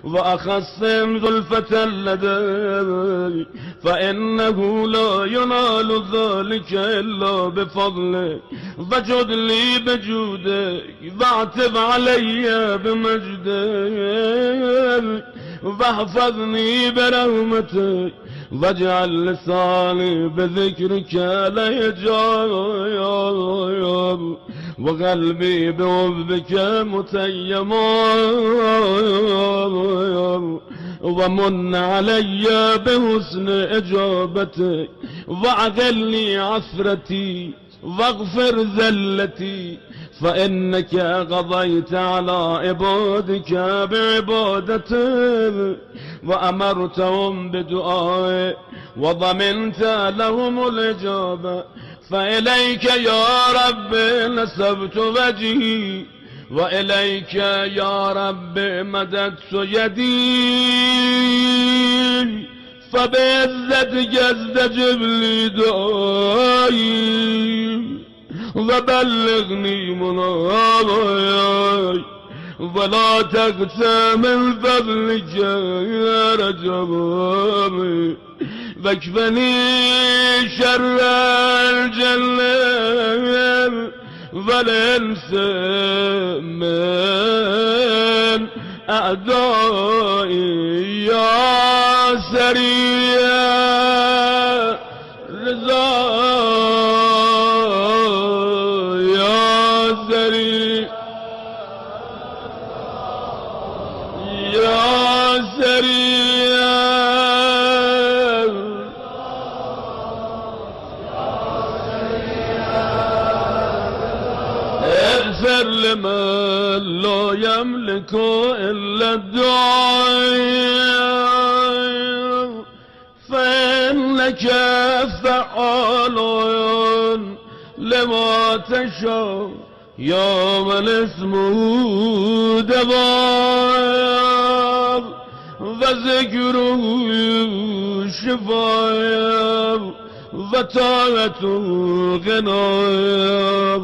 وأخصم زلفة لدي، فإنه لا ينال ذلك إلا بفضلك، فجد لي بجودك، واعتب علي بمجدك، واحفظني برحمتك، واجعل لساني بذكرك لا يجايب، وقلبي بحبك متيما، ومن علي بحسن إجابتك، واعقلني عثرتي، واغفر ذلتي، فإنك قضيت على عبادك بعبادتك، وأمرتهم بدعائك، وضمنت لهم الإجابة، فإليك يا رب نسبت وجهي، وإليك يا رب مددت يدي، فبعزتك استجب لي دعائي، وبلغني مناياي، ولا تقسى من فضلك يا رجبي، واكفني شر الجنة والإنس من أعدائي، يا سريع رضا، يا سريع، يا سريع، اغفر لمن لا يملك إلا الدعاء، فإنك فعال لما تشاء، يا من اسمه دواء، وذكره شفاء، وطاعته غناء،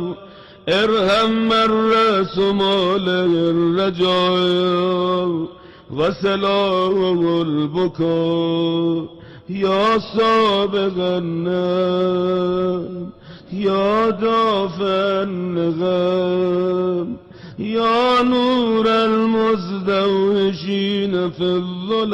ارحم من رأس ماله الرجاء، وسلام البكاء، يا سابق النام، يا دافع النغام، يا نور المزدوجين في الظلام.